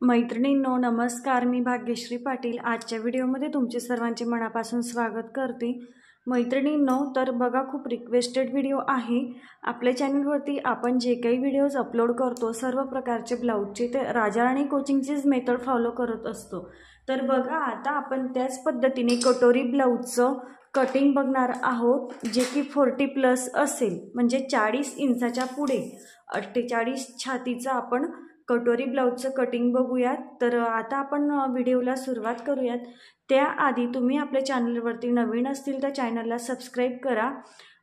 मैत्रिणींनो नमस्कार, मी भाग्यश्री पाटील आजच्या व्हिडिओमध्ये तुमचे सर्वांचे मनापासून स्वागत करते। मैत्रिणींनो, तर बघा, खूप रिक्वेस्टेड व्हिडिओ आहे आपल्या चॅनलवरती। आपण जे काही व्हिडिओज अपलोड करतो सर्व प्रकारचे ब्लाउजचे ते राजा राणी कोचिंगचीच मेथड फॉलो करत असतो। तर बघा, आता आपण त्याच पद्धतीने कटोरी ब्लाउजचं कटिंग बघणार आहोत, जे की 40+ असेल, म्हणजे 40 इंचाच्या पुढे 48 छातीचं आपण कटोरी ब्लाउजचं कटिंग बघूयात। तर आता आपण व्हिडिओला सुरुवात करूयात। त्याआधी तुम्ही आपल्या चॅनलवरती नवीन असतील तर चॅनलला सबस्क्राईब करा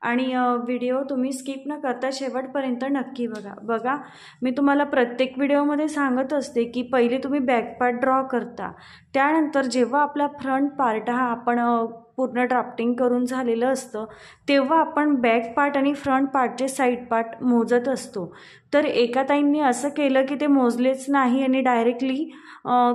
आणि व्हिडिओ तुम्ही स्किप न करता शेवटपर्यंत नक्की बघा। मी तुम्हाला प्रत्येक व्हिडिओमध्ये सांगत असते की पहिले तुम्ही बॅक पार्ट ड्रॉ करता, त्यानंतर जेव्हा आपला फ्रंट पार्ट हा आपण पूर्ण ड्राफ्टिंग करून झालेलं असतं तेव्हा आपण बॅक पार्ट आणि फ्रंट पार्टचे साईड पार्ट मोजत असतो। तर एका ताईंनी असं केलं की ते मोजलेच नाही आणि डायरेक्टली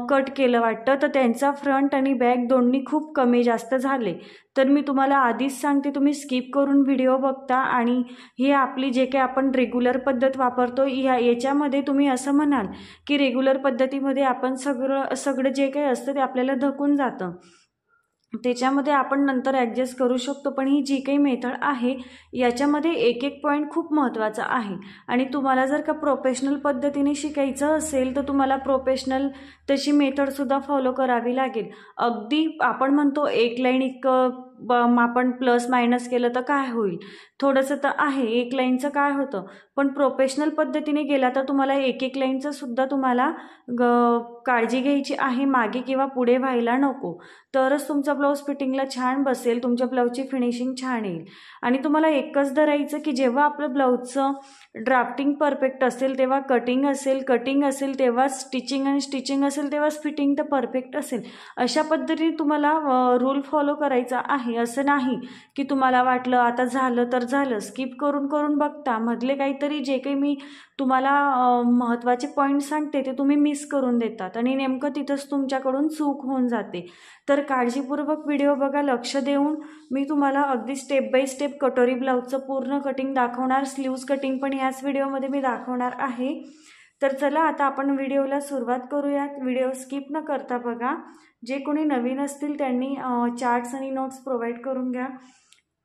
कट केलं वाटतं, तर त्यांचा फ्रंट आणि बॅक दोन्ही खूप कमी जास्त झाले। तर मी तुम्हाला आधीच सांगते, तुम्ही स्किप करून व्हिडिओ बघता आणि ही आपली जे काही आपण रेग्युलर पद्धत वापरतो याच्यामध्ये तुम्ही असं म्हणाल की रेग्युलर पद्धतीमध्ये आपण सगळं जे काही असतं ते आपल्याला धकून जातं, त्याच्यामध्ये आपण नंतर ॲडजस्ट करू शकतो। पण ही जी काही मेथड आहे याच्यामध्ये एक एक पॉईंट खूप महत्त्वाचा आहे आणि तुम्हाला जर का प्रोफेशनल पद्धतीने शिकायचं असेल तर तुम्हाला प्रोफेशनल तशी मेथडसुद्धा फॉलो करावी लागेल। अगदी आपण म्हणतो एक लाईन इतकं आपण प्लस मायनस केलं तर काय होईल, थोडंसं तर आहे, एक लाईनचं काय होतं, पण प्रोफेशनल पद्धतीने गेला तर तुम्हाला एक एक लाईनचं सुद्धा तुम्हाला काळजी घ्यायची आहे, मागे किंवा पुढे व्हायला नको, तरच तुमचा ब्लाऊज फिटिंगला छान बसेल, तुमच्या ब्लाऊजची फिनिशिंग छान येईल। आणि तुम्हाला एकच धरायचं की जेव्हा आपलं ब्लाऊजचं ड्राफ्टिंग परफेक्ट असेल तेव्हा कटिंग असेल, कटिंग असेल तेव्हा स्टिचिंग, आणि स्टिचिंग असेल तेव्हा फिटिंग तर परफेक्ट असेल। अशा पद्धतीने तुम्हाला रूल फॉलो करायचा आहे। असं नाही की तुम्हाला वाटलं आता झालं तर झालं, स्किप करून बघता मधले काहीतरी जे काही मी तुम्हाला महत्त्वाचे पॉईंट सांगते ते तुम्ही मिस करून देतात आणि नेमकं तिथंच तुमच्याकडून चूक होऊन जाते। तर काळजीपूर्वक व्हिडिओ बघा, लक्ष देऊन। मी तुम्हाला अगदी स्टेप बाय स्टेप कटोरी ब्लाऊजचं पूर्ण कटिंग दाखवणार, स्लीव्ज कटिंग पण याच व्हिडिओमध्ये मी दाखवणार आहे। तर चला आता आपण व्हिडिओला सुरुवात करूयात। व्हिडिओ स्किप न करता बघा। जे कोणी नवीन असतील त्यांनी चार्ट्स आणि नोट्स प्रोव्हाइड करून घ्या।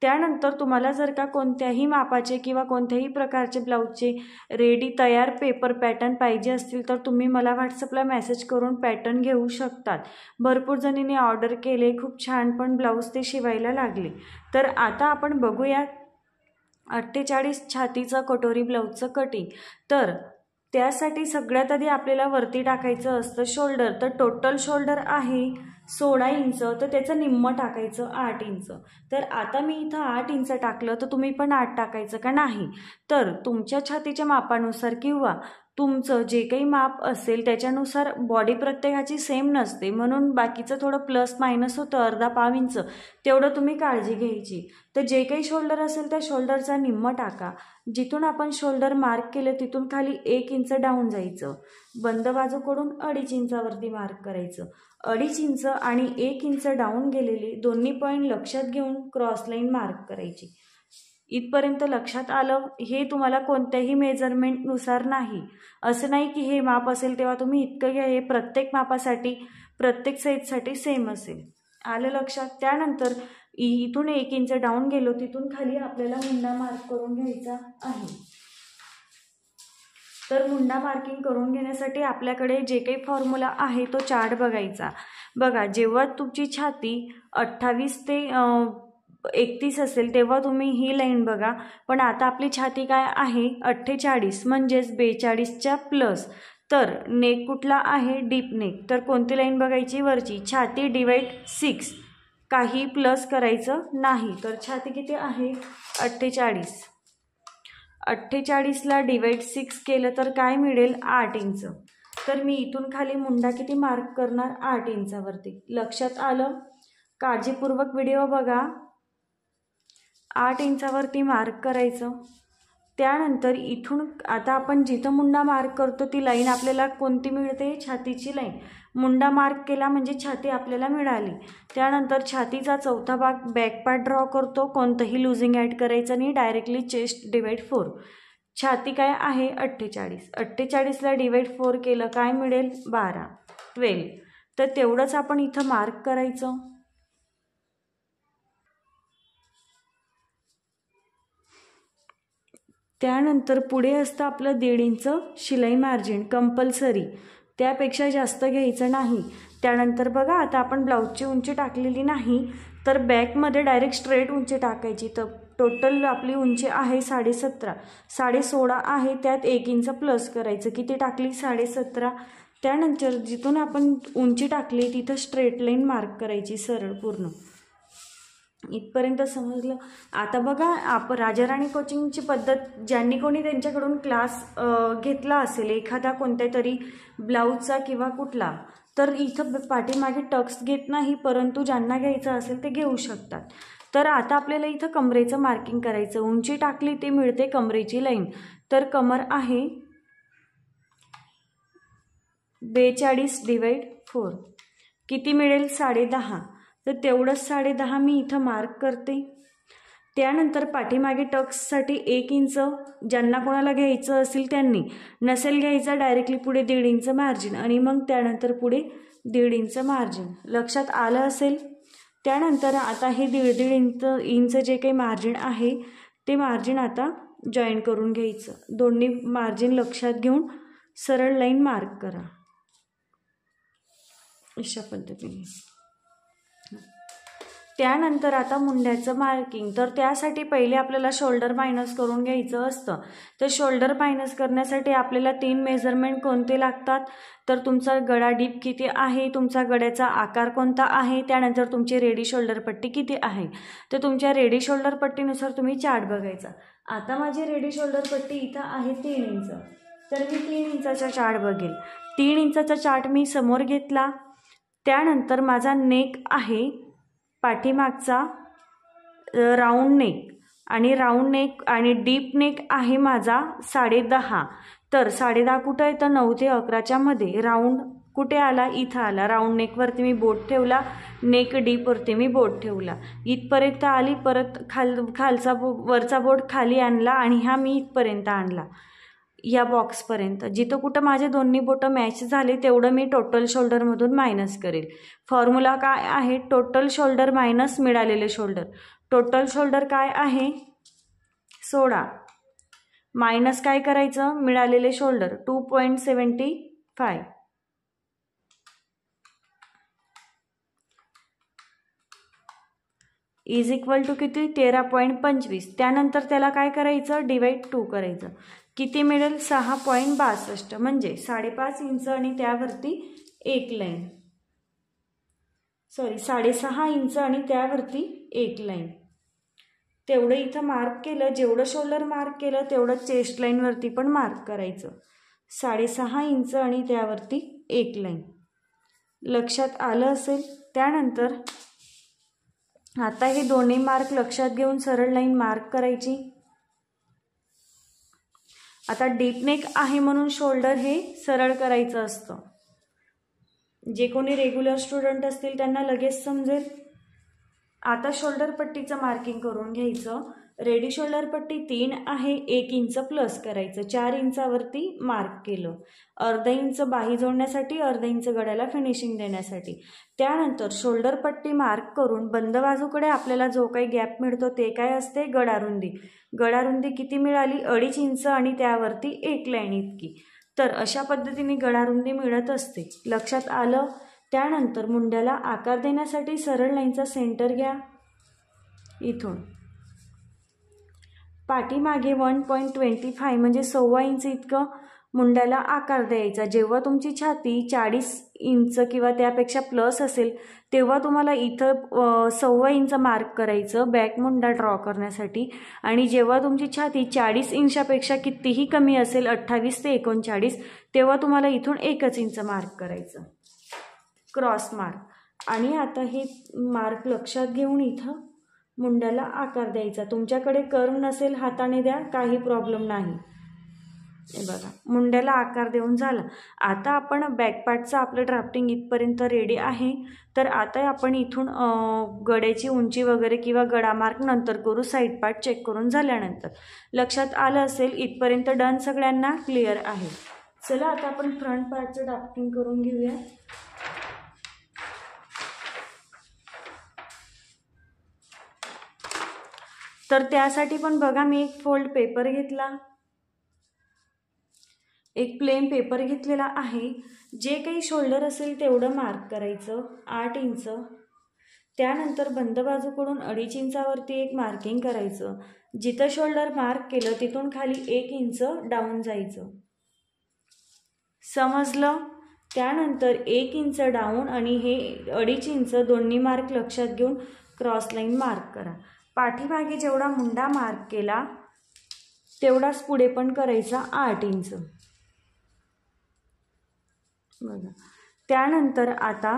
त्यानंतर तुम्हाला जर का कोणत्याही मापाचे किंवा कोणत्याही प्रकारचे ब्लाऊजचे रेडी तयार पेपर पॅटर्न पाहिजे असतील तर तुम्ही मला व्हॉट्सअपला मेसेज करून पॅटर्न घेऊ शकतात। भरपूर जणींनी ऑर्डर केले, खूप छान पण ब्लाऊज ते शिवायला लागले। तर आता आपण बघूया 48 छातीचा कटोरी ब्लाऊजचं कटिंग। तर त्यासाठी सगळ्यात आधी आपल्याला वरती टाकायचं असतं शोल्डर। तर टोटल शोल्डर आहे 16 इंच, तर त्याचं निम्मं टाकायचं 8 इंच। तर आता मी इथं 8 इंच टाकलं, तर तुम्ही पण 8 टाकायचं का नाही, तर तुमच्या छातीच्या मापानुसार किंवा तुमचं जे काही माप असेल त्याच्यानुसार बॉडी प्रत्येकाची सेम नसते, म्हणून बाकीचं थोडं प्लस मायनस होतं, अर्धा पाव इंच, तेवढं तुम्ही काळजी घ्यायची। तर जे काही शोल्डर असेल त्या शोल्डरचा निम्मं टाका। जिथून आपण शोल्डर मार्क केलं तिथून खाली 1 इंच डाऊन जायचं, बंद बाजूकडून 2.5 इंचावरती मार्क करायचं। 2.5 इंच आणि 1 इंच डाऊन गेलेली दोन्ही पॉईंट लक्षात घेऊन क्रॉस लाईन मार्क करायची। इथपर्यंत लक्षात आलं? हे तुम्हाला कोणत्याही मेजरमेंटनुसार नाही, असं नाही की हे माप असेल तेव्हा तुम्ही इतकं घ्या, हे प्रत्येक मापासाठी प्रत्येक साईजसाठी सेम असेल। आलं लक्षात? त्यानंतर इथून 1 इंच डाऊन गेलो, तिथून खाली आपल्याला मुंडा मार्क करून घ्यायचा आहे। तर मुंडा मार्किंग करून घेण्यासाठी आपल्याकडे जे काही फॉर्म्युला आहे तो चार्ट बघायचा। बघा, जेव्हा तुमची छाती 28 ते 31 असेल तेव्हा तुम्ही ही लाईन बघा, पण आता आपली छाती काय आहे 48, म्हणजेच 42च्या प्लस। तर नेक कुठला आहे, डीप नेक, तर कोणती लाईन बघायची, वरची। छाती डिवाइड 6, काही प्लस करायचं नाही। तर छाती किती आहे 48, 48ला डिवाइड 6 केलं तर काय मिळेल 8 इंच। तर मी इथून खाली मुंडा किती मार्क करणार 8 इंचावरती। लक्षात आलं? काळजीपूर्वक व्हिडिओ बघा। 8 इंचावरती मार्क करायचं। त्यानंतर इथून आता आपण जिथं मुंडा मार्क करतो ती लाईन आपल्याला कोणती मिळते, छातीची लाईन। मुंडा मार्क केला म्हणजे छाती आपल्याला मिळाली। त्यानंतर छातीचा चौथा भाग बॅक पार्ट ड्रॉ करतो, कोणतंही लुजिंग ॲड करायचं नाही, डायरेक्टली चेस्ट डिवाइड 4। छाती काय आहे 48, 48ला डिवाइड 4 केलं काय मिळेल 12, 12. तर तेवढंच आपण इथं मार्क करायचं. त्यानंतर पुढे असतं आपलं 1.5 इंच शिलाई मार्जिन कंपल्सरी, त्यापेक्षा जास्त घ्यायचं नाही. त्यानंतर बघा आता आपण ब्लाऊजची उंची टाकलेली नाही, तर बॅकमध्ये डायरेक्ट स्ट्रेट उंची टाकायची. तर टोटल आपली उंची आहे 17.5, 16.5 आहे, त्यात 1 इंच प्लस करायचं. किती टाकली 17.5. त्यानंतर जिथून आपण उंची टाकली तिथं स्ट्रेट लाईन मार्क करायची सरळ पूर्ण. इथपर्यंत समजलं. आता बघा आपण राजाराणी कोचिंगची पद्धत, ज्यांनी कोणी त्यांच्याकडून क्लास घेतला असेल एखादा कोणत्या तरी ब्लाऊजचा किंवा कुठला, तर इथं पाठीमागे टक्स घेत नाही, परंतु ज्यांना घ्यायचं असेल ते घेऊ शकतात. तर आता आपल्याला इथं कमरेचं मार्किंग करायचं. उंची टाकली ते मिळते कमरेची लाईन. तर कमर आहे 42 डिवाइड 4, किती मिळेल 10.5. तर तेवढंच 10.5 मी इथं मार्क करते. त्यानंतर पाठीमागे टक्ससाठी 1 इंच, ज्यांना कोणाला घ्यायचं असेल त्यांनी, नसेल घ्यायचं डायरेक्टली पुढे 1.5 इंच मार्जिन आणि मग त्यानंतर पुढे 1.5 इंच मार्जिन. लक्षात आलं असेल. त्यानंतर आता हे 1.5 इंच जे काही मार्जिन आहे ते मार्जिन आता जॉईन करून घ्यायचं. दोन्ही मार्जिन लक्षात घेऊन सरळ लाईन मार्क करा अशा पद्धतीने. त्यानंतर आता मुंड्याचं मार्किंग. तर त्यासाठी पहिले आपल्याला शोल्डर मायनस करून घ्यायचं असतं. तर शोल्डर मायनस करण्यासाठी आपल्याला 3 मेजरमेंट कोणते लागतात, तर तुमचा गळा डीप किती आहे, तुमचा गळ्याचा आकार कोणता आहे, त्यानंतर तुमची रेडी शोल्डर पट्टी किती आहे. तर तुमच्या रेडी शोल्डर पट्टीनुसार तुम्ही चार्ट बघायचा. आता माझी रेडी शोल्डर पट्टी इथं आहे 3 इंच, तर मी 3 इंचाचा चार्ट बघेल. 3 इंचाचा चार्ट मी समोर घेतला. त्यानंतर माझा नेक आहे पाठीमागचा राऊंड नेक, आणि राऊंड नेक आणि डीप नेक आहे माझा 10.5. तर 10.5 कुठं आहे, तर 9 ते 11च्या मध्ये. राऊंड कुठे आला, इथं आला. राऊंड नेकवरती मी बोट ठेवला, नेक डीपवरती मी बोट ठेवला. इथपर्यंत आली, परत खालचा वरचा बोट खाली आणला आणि हा मी इथपर्यंत आणला या बॉक्सपर्यंत. जिथं कुठं माझे दोन्ही बोटं मॅच झाले तेवढं मी टोटल शोल्डरमधून मायनस करेल. फॉर्म्युला काय आहे, टोटल शोल्डर मायनस मिळालेले शोल्डर. टोटल शोल्डर काय आहे 16 मायनस काय करायचं मिळालेले शोल्डर 2.75 इज इक्वल टू किती 13.25. त्यानंतर त्याला काय करायचं डिवाइड 2 करायचं. किती मिळेल 6.62, म्हणजे 5.5 इंच आणि त्यावरती 1 लाईन, 6.5 इंच आणि त्यावरती 1 लाईन. तेवढं इथं मार्क केलं. जेवढं शोल्डर मार्क केलं तेवढं चेस्ट लाईनवरती पण मार्क करायचं. 6.5 इंच आणि त्यावरती 1 लाईन. लक्षात आलं असेल. त्यानंतर आता हे दोन्ही मार्क लक्षात घेऊन सरळ लाईन मार्क करायची. आता डीप नेक आहे म्हणून शोल्डर हे सरळ करायचं असतं. जे कोणी रेग्युलर स्टुडंट असतील त्यांना लगेच समजेल. आता शोल्डर पट्टीचं मार्किंग करून घ्यायचं. रेडी शोल्डर पट्टी 3 आहे, 1 इंच प्लस करायचं. 4 इंचावरती मार्क केलं. अर्धा इंच बाही जोडण्यासाठी, अर्धा इंच गळ्याला फिनिशिंग देण्यासाठी. त्यानंतर शोल्डर पट्टी मार्क करून बंद बाजूकडे आपल्याला जो काही गॅप मिळतो ते काय असते गळारुंदी. गळारुंदी किती मिळाली 2.5 इंच आणि त्यावरती 1 लाईन इतकी. तर अशा पद्धतीने गळारुंदी मिळत असते. लक्षात आलं. त्यानंतर मुंड्याला आकार देण्यासाठी सरळ लाईनचा सेंटर घ्या. इथून पाठीमागे 1.25 म्हणजे 1.25 इंच इतकं मुंड्याला आकार द्यायचा. जेव्हा तुमची छाती 40 इंच किंवा त्यापेक्षा प्लस असेल तेव्हा तुम्हाला इथं 1.25 इंच मार्क करायचं बॅक मुंडा ड्रॉ करण्यासाठी. आणि जेव्हा तुमची छाती 40 इंचापेक्षा कितीही कमी असेल 28 ते 39 तेव्हा तुम्हाला इथून 1 इंच मार्क करायचं क्रॉस मार्क. आणि आता हे मार्क लक्षात घेऊन इथं मुंड्याला आकार द्यायचा. तुमच्याकडे कर्व नसेल हाताने द्या, काही प्रॉब्लेम नाही. हे बघा मुंड्याला आकार देऊन झाला। आता आपण बॅक पार्टचं आपलं ड्राफ्टिंग इथपर्यंत रेडी आहे। तर आता आपण इथून गड्याची उंची वगैरे किंवा गडा मार्क नंतर करू, साईड पार्ट चेक करून झाल्यानंतर। लक्षात आलं असेल इथपर्यंत डन, सगळ्यांना क्लिअर आहे। चला आता आपण फ्रंट पार्टचं ड्राफ्टिंग करून घेऊया। तर त्यासाठी पण बघा मी एक फोल्ड पेपर घेतला, एक प्लेन पेपर घेतलेला आहे। जे काही शोल्डर असेल तेवढं मार्क करायचं 8 इंच। त्यानंतर बंद बाजूकडून 2.5 इंचावरती एक मार्किंग करायचं। जिथं शोल्डर मार्क केलं तिथून खाली 1 इंच डाऊन जायचं, समजलं? त्यानंतर 1 इंच डाऊन आणि हे 2.5 इंच दोन्ही मार्क लक्षात घेऊन क्रॉस लाईन मार्क करा। पाठीमागे जेवढा मुंडा मार्क केला तेवढाच पुढे पण करायचा 8 इंच बघा। त्यानंतर आता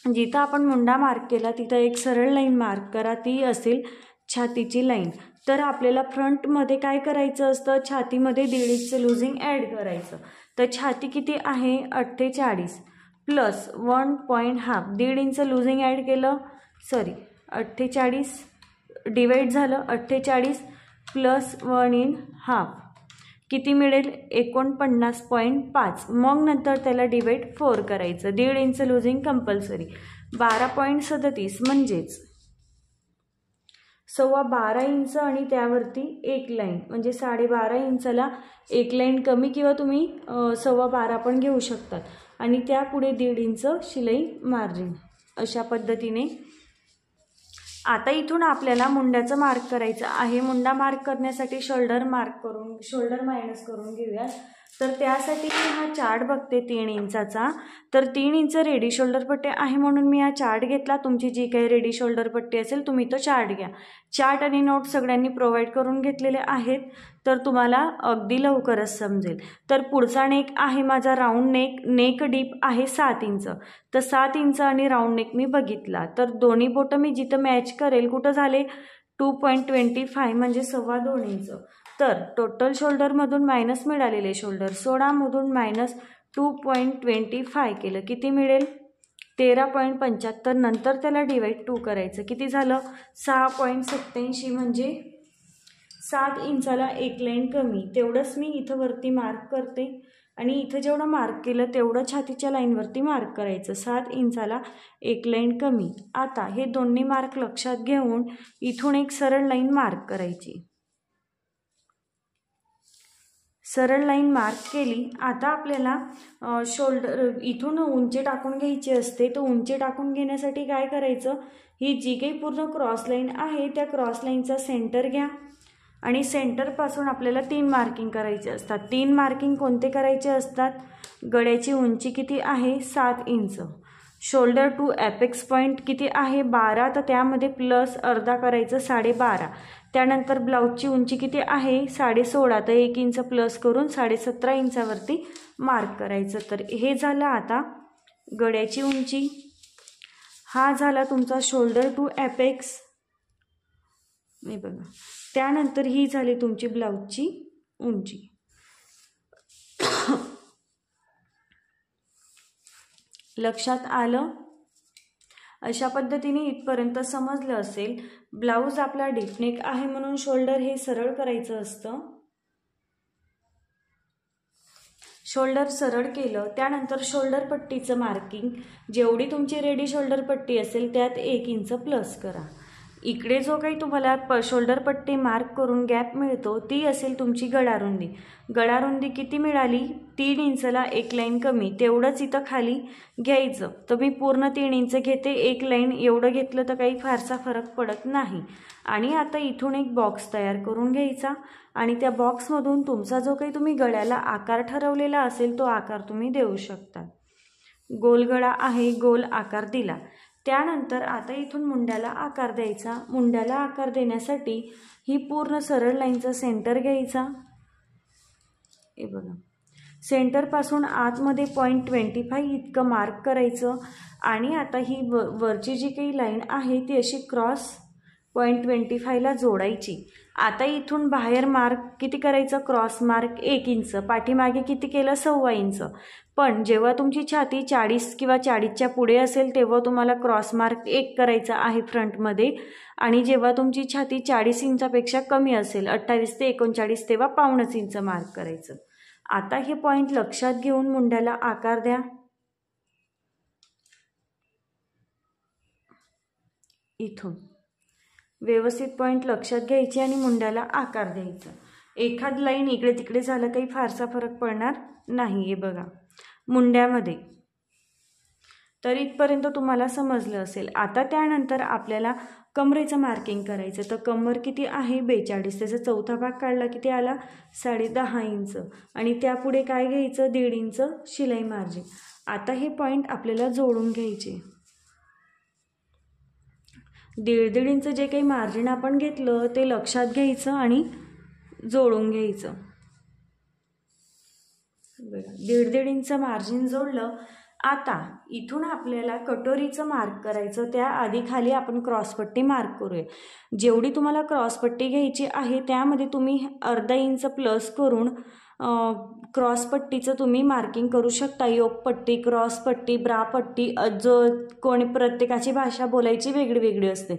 जिथं आपण मुंडा मार्क केला तिथं एक सरळ लाईन मार्क करा, ती असेल छातीची लाईन। तर आपल्याला फ्रंटमध्ये काय करायचं असतं, छातीमध्ये 1.5 इंच लुझिंग ॲड करायचं। तर छाती किती आहे 48 प्लस 1.5 1.5 इंच लुझिंग ॲड केलं, 48 डिवाइड झालं 48 प्लस 1.5 किती मिळेल 49.5। मग नंतर त्याला डिवाइड 4 करायचं, 1.5 इंच लुझिंग कंपल्सरी, 12.37 म्हणजेच 12.25 इंच आणि त्यावरती एक लाईन म्हणजे 12.5 इंचाला एक लाईन कमी किंवा तुम्ही 12.25 पण घेऊ शकतात आणि त्यापुढे 1.5 इंच शिलाई मार्जिन। अशा पद्धतीने आता इथून आपल्याला मुंड्याचं मार्क करायचं आहे। मुंडा मार्क करण्यासाठी शोल्डर मायनस करून घेऊया। तर त्यासाठी मी हा चार्ट बघते 3 इंचाचा। तर 3 इंच रेडी शोल्डर पट्टी आहे म्हणून मी हा चार्ट घेतला। तुमची जी काही रेडी शोल्डर पट्टी असेल तुम्ही तो चार्ट घ्या। चार्ट आणि नोट सगळ्यांनी प्रोव्हाइड करून घेतलेले आहेत, तर तुम्हाला अगदी लवकरच समजेल। तर पुढचा नेक आहे माझा राऊंड नेक डीप आहे 7 इंच। तर 7 इंच आणि राऊंड नेक मी बघितला, तर दोन्ही बोटं मी जिथं मॅच करेल कुठं झाले 2.25 म्हणजे 2.25 इंच। तर टोटल शोल्डरमधून मायनस मिळालेले शोल्डर 16 मधून मायनस 2.25 केलं, किती मिळेल 13.75। नंतर त्याला डिवाइड 2 करायचं, किती झालं 6.87 म्हणजे 7 इंचाला एक लाईन कमी। तेवढंच मी इथं वरती मार्क करते आणि इथं जेवढं मार्क केलं तेवढं छातीच्या लाईनवरती मार्क करायचं, 7 इंचाला एक लाईन कमी। आता हे दोन्ही मार्क लक्षात घेऊन इथून एक सरळ लाईन मार्क करायची। सरळ लाईन मार्क केली। आता आपल्याला शोल्डर इथून उंची टाकून घ्यायची असते। तर उंची टाकून घेण्यासाठी काय करायचं, ही जी काही पूर्ण क्रॉस लाईन आहे त्या क्रॉस लाईनचा सेंटर घ्या आणि सेंटरपासून आपल्याला 3 मार्किंग करायचे असतात। 3 मार्किंग कोणते करायचे असतात, गड्याची उंची किती आहे 7 inch, shoulder to apex point किती आहे 12, तर त्यामध्ये प्लस अर्धा करायचं 12.5। त्यानंतर ब्लाऊजची उंची किती आहे 16.5, तर 1 इंच प्लस करून 17.5 इंचावरती मार्क करायचं। तर हे झालं आता गड्याची उंची, हा झाला तुमचा शोल्डर टू ॲपेक्स, नाही बघा। त्यानंतर ही झाली तुमची ब्लाऊजची उंची। लक्षात आलं? अशा पद्धतीने इथपर्यंत समजलं असेल। ब्लाऊज आपला डीपनेक आहे म्हणून शोल्डर हे सरळ करायचं असतं। शोल्डर सरळ केलं त्यानंतर शोल्डर पट्टीचं मार्किंग जेवढी तुमची रेडी शोल्डर पट्टी असेल त्यात 1 इंच प्लस करा। इकडे जो काही तुम्हाला शोल्डर पट्टी मार्क करून गॅप मिळतो ती असेल तुमची गडारुंदी। गडारुंदी किती मिळाली 3 इंचला एक लाईन कमी, तेवढंच इथं खाली घ्यायचं। तर मी पूर्ण 3 इंच घेते, एक लाईन एवढं घेतलं तर काही फारसा फरक पडत नाही। आणि आता इथून एक बॉक्स तयार करून घ्यायचा आणि त्या बॉक्समधून तुमचा जो काही तुम्ही गळ्याला आकार ठरवलेला असेल तो आकार तुम्ही देऊ शकता। गोल गळा आहे, गोल आकार दिला। त्यानंतर आता इथून मुंड्याला आकार द्यायचा। मुंड्याला आकार देण्यासाठी ही पूर्ण सरळ लाईनचा सेंटर घ्यायचा, हे बघा। सेंटरपासून आतमध्ये 0.25 इतकं मार्क करायचं आणि आता ही वरची जी काही लाईन आहे ती अशी क्रॉस 0.25ला जोडायची। आता इथून बाहेर मार्क किती करायचं, क्रॉस मार्क 1 इंच, पाठीमागे किती केलं 1.25 इंच। पण जेव्हा तुमची छाती 40 किंवा 40च्या पुढे असेल तेव्हा तुम्हाला क्रॉस मार्क 1 करायचा आहे फ्रंटमध्ये, आणि जेव्हा तुमची छाती 40 इंचापेक्षा कमी असेल 28 ते 39 तेव्हा 1.25 इंच मार्क करायचं। आता हे पॉईंट लक्षात घेऊन मुंड्याला आकार द्या। इथून व्यवस्थित पॉईंट लक्षात घ्यायची आणि मुंड्याला आकार द्यायचा। एखाद लाईन इकडे तिकडे झालं काही फारसा फरक पडणार नाही। हे बघा मुंड्यामध्ये, तर इथपर्यंत तुम्हाला समजलं असेल। आता त्यानंतर आपल्याला कमरेचं मार्किंग करायचं। तर कमर किती आहे 42, त्याचा चौथा भाग काढला किती आला 10.5 इंच, आणि त्यापुढे काय घ्यायचं 1.5 इंच शिलाई मार्जिन। आता हे पॉईंट आपल्याला जोडून घ्यायचे। 1.5 इंच जे काही मार्जिन आपण घेतलं ते लक्षात घ्यायचं आणि जोडून घ्यायचं। बघा 1.5 इंच मार्जिन जोडलं। आता इथून आपल्याला कटोरीचं मार्क करायचं। त्याआधी खाली आपण क्रॉसपट्टी मार्क करूया। जेवढी तुम्हाला क्रॉसपट्टी घ्यायची आहे त्यामध्ये तुम्ही अर्धा इंच प्लस करून क्रॉसपट्टीचं तुम्ही मार्किंग करू शकता। योगपट्टी, क्रॉसपट्टी, ब्रापट्टी, जो कोणी प्रत्येकाची भाषा बोलायची वेगळी वेगळी असते,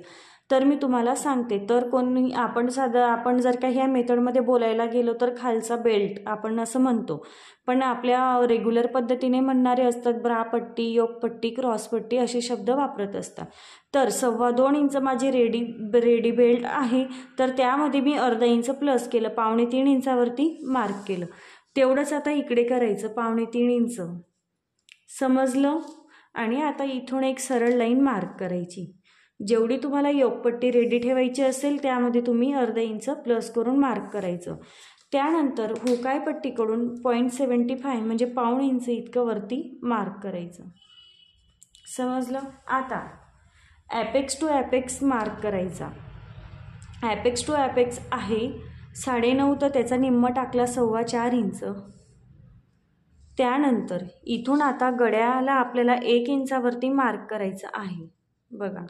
तर मी तुम्हाला सांगते। तर कोणी आपण जर का ह्या मेथडमध्ये बोलायला गेलो तर खालचा बेल्ट आपण असं म्हणतो, पण आपल्या रेग्युलर पद्धतीने म्हणणारे असतात ब्रापट्टी, योगपट्टी, क्रॉसपट्टी असे शब्द वापरत असतात। तर 2.25 इंच माझी रेडी बेल्ट आहे, तर त्यामध्ये मी अर्धा इंच प्लस केलं, 2.25 इंचावरती मार्क केलं। तेवढंच आता इकडे करायचं 2.25 इंच, समजलं। आणि आता इथून एक सरळ लाईन मार्क करायची। जेवढी तुम्हाला योगपट्टी रेडी ठेवायची असेल त्यामध्ये तुम्ही अर्धा इंच प्लस करून मार्क करायचं। त्यानंतर हुकाय पट्टीकडून 0.75 म्हणजे 1.25 इंच इतकं वरती मार्क करायचं, समजलं। आता ॲपेक्स टू ॲपेक्स मार्क करायचा। ॲपेक्स टू ॲपेक्स आहे 9.5, तर त्याचा निम्मा टाकला 4.25 इंच। त्यानंतर इथून आता गड्याला आपल्याला 1 इंचावरती मार्क करायचं आहे। बघा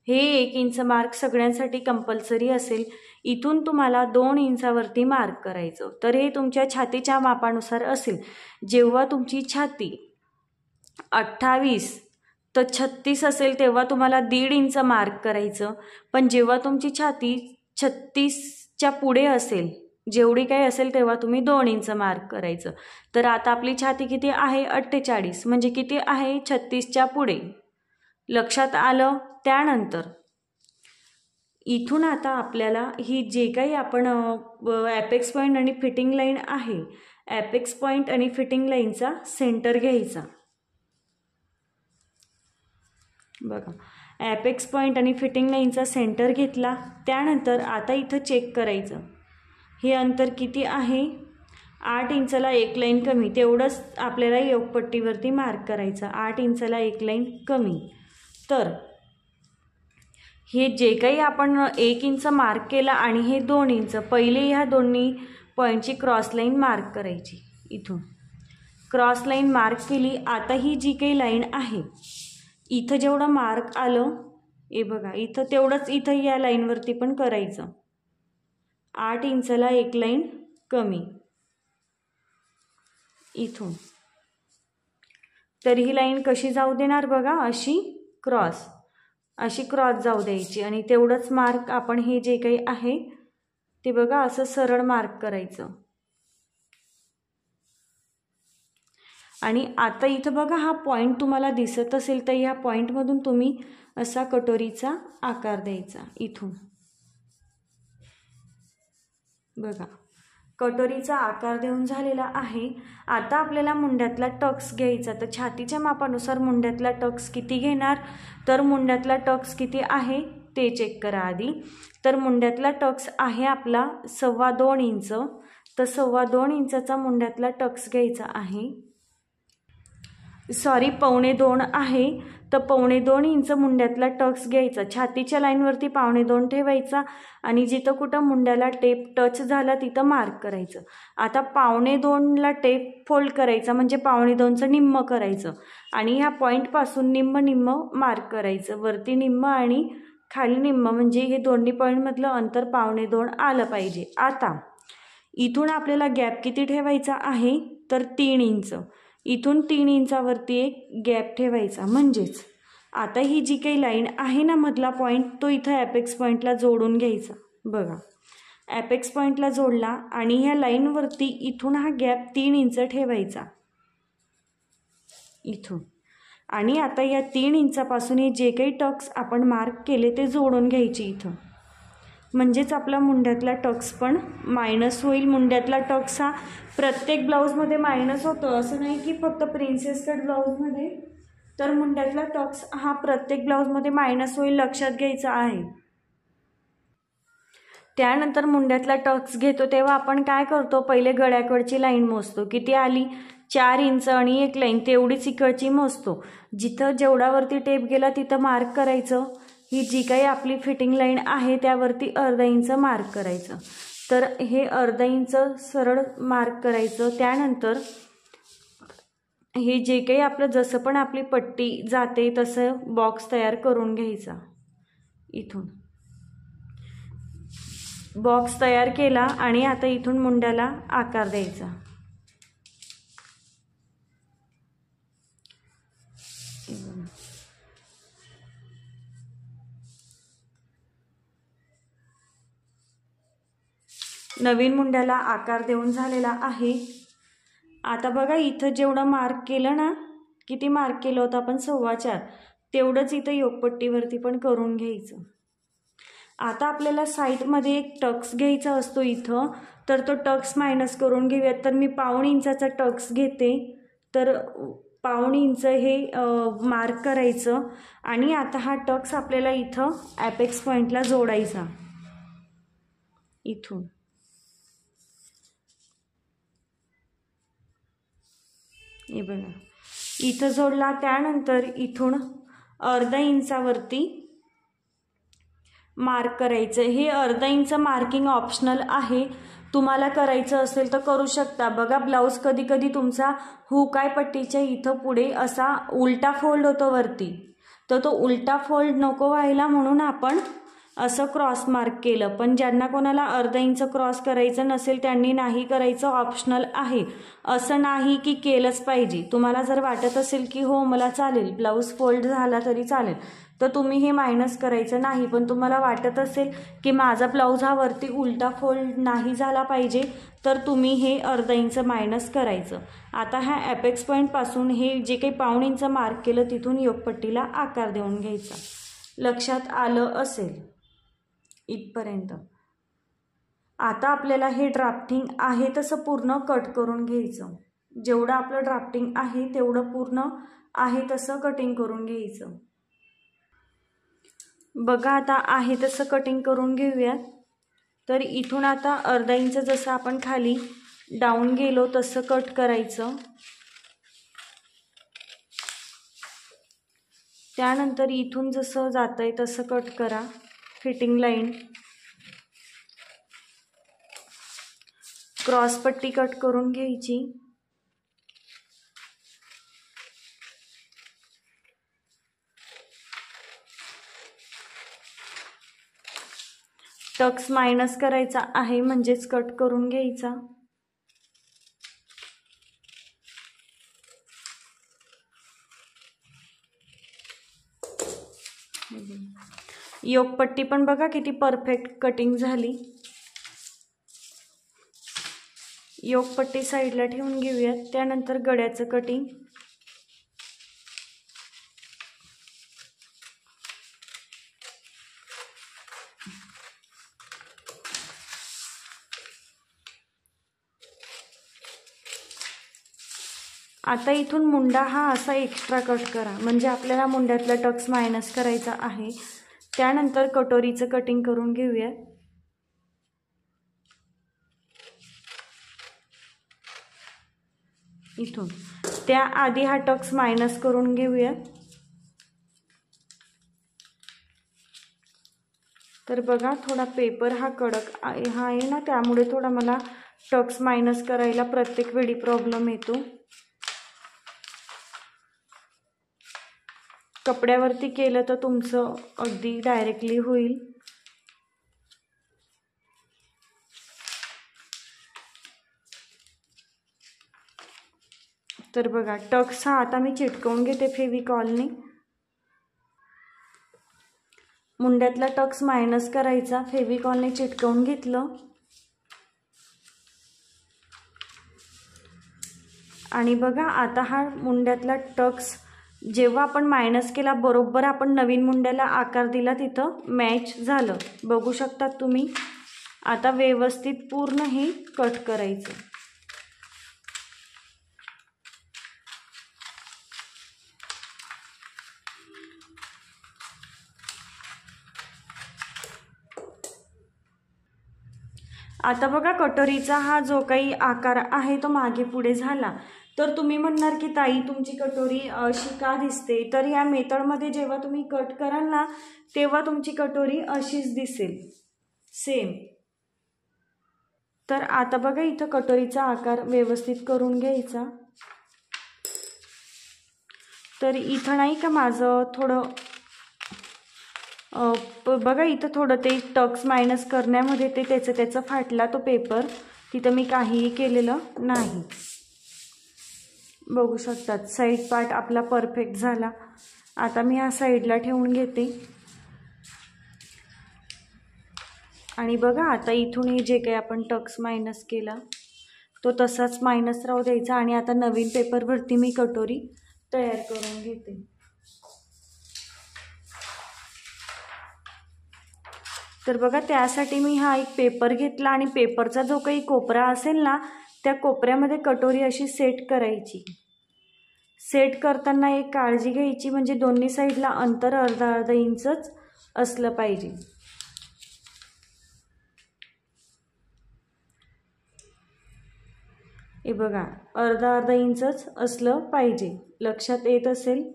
हे 1 इंच मार्क सगळ्यांसाठी कंपल्सरी असेल। इथून तुम्हाला 2 इंचावरती मार्क करायचं। तर हे तुमच्या छातीच्या मापानुसार असेल। जेव्हा तुमची छाती 28 तर 36 असेल तेव्हा तुम्हाला 1.5 इंच मार्क करायचं। पण जेव्हा तुमची छाती 36च्या पुढे असेल, जेवढी काही असेल तेव्हा तुम्ही 2 इंच मार्क करायचं। तर आता आपली छाती किती आहे 48, म्हणजे किती आहे 36च्या पुढे, लक्षात आलं। त्यानंतर इथून आता आपल्याला ही जे काही आपण ॲपेक्स पॉईंट आणि फिटिंग लाईन आहे, ॲपेक्स पॉईंट आणि फिटिंग लाईनचा सेंटर घ्यायचा। बघा ॲपेक्स पॉईंट आणि फिटिंग लाईनचा सेंटर घेतला। त्यानंतर आता इथं चेक करायचं हे अंतर किती आहे, 8 इंचला 1 लाईन कमी, तेवढंच आपल्याला योगपट्टीवरती मार्क करायचं, 8 इंचला 1 लाईन कमी। तर हे जे काही आपण 1 इंच मार्क केला आणि हे 2 इंच, पहिले ह्या दोन्ही पॉईंटची क्रॉस लाईन मार्क करायची। इथून क्रॉस लाईन मार्क केली। आता ही जी काही लाईन आहे इथं जेवढं मार्क आलं, हे बघा इथं तेवढंच इथं या लाईनवरती पण करायचं, 8 इंचला 1 लाईन कमी इथून। तर ही लाईन कशी जाऊ देणार बघा, अशी क्रॉस जाऊ द्यायची, आणि तेवढंच मार्क आपण हे जे काही आहे ते बघा असं सरळ मार्क करायचं। आणि आता इथं बघा हा पॉईंट तुम्हाला दिसत असेल तर ह्या पॉईंटमधून तुम्ही असा कटोरीचा आकार द्यायचा। इथून बघा कटोरीचा आकार देऊन झालेला आहे। आता आपल्याला मुंड्यातला टक्स घ्यायचा। तर छातीच्या मापानुसार मुंड्यातला टक्स किती घेणार, तर मुंड्यातला टक्स किती आहे ते चेक करा आधी। तर मुंड्यातला टक्स आहे आपला 2.25 इंच, तर 2.25 इंचाचा मुंड्यातला टक्स घ्यायचा आहे। सॉरी 1.25 आहे, तर 1.25 इंच मुंड्यातला टक्स घ्यायचा। छातीच्या लाईनवरती 1.25 ठेवायचा आणि जिथं कुठं मुंड्याला टेप टच झाला तिथं मार्क करायचं। आता 1.25ला टेप फोल्ड करायचा, म्हणजे 1.25चं निम्म करायचं आणि ह्या पॉईंटपासून निम्म मार्क करायचं, वरती निम्म आणि खाली निम्म म्हणजे हे दोन्ही पॉईंटमधलं अंतर 1.25 आलं पाहिजे. आता इथून आपल्याला गॅप किती ठेवायचा आहे तर 3 इंच. इथून 3 इंचावरती एक गॅप ठेवायचा. म्हणजेच आता ही जी काही लाईन आहे ना मधला पॉईंट, तो इथं ॲपेक्स पॉईंटला जोडून घ्यायचा. बघा, ॲपेक्स पॉईंटला जोडला आणि ह्या लाईनवरती इथून हा गॅप 3 इंच ठेवायचा इथून. आणि आता या 3 इंचापासून हे जे काही टक्स आपण मार्क केले ते जोडून घ्यायचे इथं. म्हणजेच आपला मुंड्यातला टक्स पण मायनस होईल. मुंड्यातला टक्स हा प्रत्येक ब्लाऊजमध्ये मायनस होतो, असं नाही की फक्त प्रिन्सेस कट ब्लाऊजमध्ये. तर मुंड्यातला टक्स हा प्रत्येक ब्लाऊजमध्ये मायनस होईल, लक्षात घ्यायचं आहे. त्यानंतर मुंड्यातला टक्स घेतो तेव्हा आपण काय करतो, पहिले गळ्याकडची लाईन मोजतो. किती आली 4 इंच आणि एक लाईन, तेवढीच इकडची मोजतो. जिथं जेवढावरती टेप गेला तिथं मार्क करायचं. ही जी काही आपली फिटिंग लाईन आहे त्यावरती अर्धा इंच मार्क करायचं. तर हे अर्धा इंच सरळ मार्क करायचं. त्यानंतर हे जे काही आपलं जसं पण आपली पट्टी जाते तसं बॉक्स तयार करून घ्यायचा. इथून बॉक्स तयार केला आणि आता इथून मुंड्याला आकार द्यायचा. नवीन मुंड्याला आकार देऊन झालेला आहे. आता बघा इथं जेवढं मार्क केलं ना, किती मार्क केलं होतं आपण 4.25, तेवढंच इथं योगपट्टीवरती पण करून घ्यायचं. आता आपल्याला साईडमध्ये एक टक्स घ्यायचा असतो इथं, तर तो टक्स मायनस करून घेऊयात. तर मी 1.25 इंचाचा टक्स घेते. तर 1.25 इंच हे मार्क करायचं आणि आता हा टक्स आपल्याला इथं ॲपेक्स पॉईंटला जोडायचा. इथून हे बघा इथं जोडला. त्यानंतर इथून अर्धा इंचावरती मार्क करायचं. हे अर्धा इंच मार्किंग ऑप्शनल आहे, तुम्हाला करायचं असेल तर करू शकता. बघा ब्लाऊज कधी कधी तुमचा हुकाय पट्टीच्या इथं पुढे असा उलटा फोल्ड होतो वरती, तर तो उलटा फोल्ड नको व्हायला म्हणून आपण असं क्रॉस मार्क केलं. पण ज्यांना कोणाला अर्धा इंच क्रॉस करायचं नसेल त्यांनी नाही करायचं, ऑप्शनल आहे. असं नाही की केलंच पाहिजे. तुम्हाला जर वाटत असेल की हो मला चालेल, ब्लाऊज फोल्ड झाला तरी चालेल, तर तुम्ही हे मायनस करायचं नाही. पण तुम्हाला वाटत असेल की माझा ब्लाऊज हा वरती उलटा फोल्ड नाही झाला पाहिजे, तर तुम्ही हे अर्धा इंच मायनस करायचं. आता ह्या ॲपेक्स पॉईंटपासून हे जे काही 1.25 इंच मार्क केलं तिथून योगपट्टीला आकार देऊन घ्यायचा. लक्षात आलं असेल इथपर्यंत. आता आपल्याला हे ड्राफ्टिंग आहे तसं पूर्ण कट करून घ्यायचं. जेवढं आपलं ड्राफ्टिंग आहे तेवढं पूर्ण आहे तसं कटिंग करून घ्यायचं. बघा आता आहे तसं कटिंग करून घेऊयात. तर इथून आता अर्धा इंच जसं आपण खाली डाऊन गेलो तसं कट करायचं. त्यानंतर इथून जसं जातंय तसं कट करा फिटिंग लाईन. क्रॉस पट्टी कट करून घ्यायची. टक्स मायनस करायचा आहे म्हणजेच कट करून घ्यायचा. योगपट्टी पण बघा किती परफेक्ट कटिंग झाली. योगपट्टी साईडला ठेवून घेऊयात. त्यानंतर गळ्याचं कटिंग. आता इथून मुंडा हा असा एक्स्ट्रा कट करा, म्हणजे आपल्याला मुंड्यातला टक्स मायनस करायचा आहे. त्यानंतर कटोरीचं कटिंग करून घेऊया. इथून त्याआधी हा टक्स मायनस करून घेऊया. तर बघा थोडा पेपर हा कडक हा आहे ना, त्यामुळे थोडा मला टक्स मायनस करायला प्रत्येक वेळी प्रॉब्लेम येतो. कपड्यावरती केलं तर तुमचं अगदी डायरेक्टली होईल. तर बघा टक्स हा आता मी चिटकवून घेते फेविकॉलने. मुंड्यातला टक्स मायनस करायचा, फेविकॉलने चिटकवून घेतलं आणि बघा आता हा मुंड्यातला टक्स जेव्हा आपण मायनस केला बरोबर आपण नवीन मुंड्याला आकार दिला तिथं मॅच झालं. बघू शकतात तुम्ही. आता व्यवस्थित पूर्ण हे कट करायचं. आता बघा कटोरीचा हा जो काही आकार आहे तो मागे पुढे झाला. तर तुम्ही म्हणणार की ताई तुमची कटोरी अशी का दिसते. तर या मेथडमध्ये जेव्हा तुम्ही कट कराल ना तेव्हा तुमची कटोरी अशीच दिसेल सेम. तर आता बघा इथं कटोरीचा आकार व्यवस्थित करून घ्यायचा. तर इथं नाही का माझं थोडं बघा इथं थोडं ते टक्स मायनस करण्यामध्ये ते त्याचं फाटला तो पेपर. तिथं मी काहीही केलेलं नाही. बघू शकतात साईड पार्ट आपला परफेक्ट झाला. आता मी हा साईडला ठेवून घेते आणि बघा आता इथून जे काही आपण टक्स मायनस केला तो तसाच मायनस राहू द्यायचा आणि आता नवीन पेपरवरती मी कटोरी तयार करून घेते. तर बघा त्यासाठी मी हा एक पेपर घेतला आणि पेपरचा जो काही कोपरा असेल ना त्या कोपऱ्यामध्ये कटोरी अशी सेट करायची. सेट करताना एक काळजी घ्यायची म्हणजे दोन्ही साईडला अंतर अर्धा इंचच असलं पाहिजे. हे बघा अर्धा इंचच असलं पाहिजे. लक्षात येत असेल.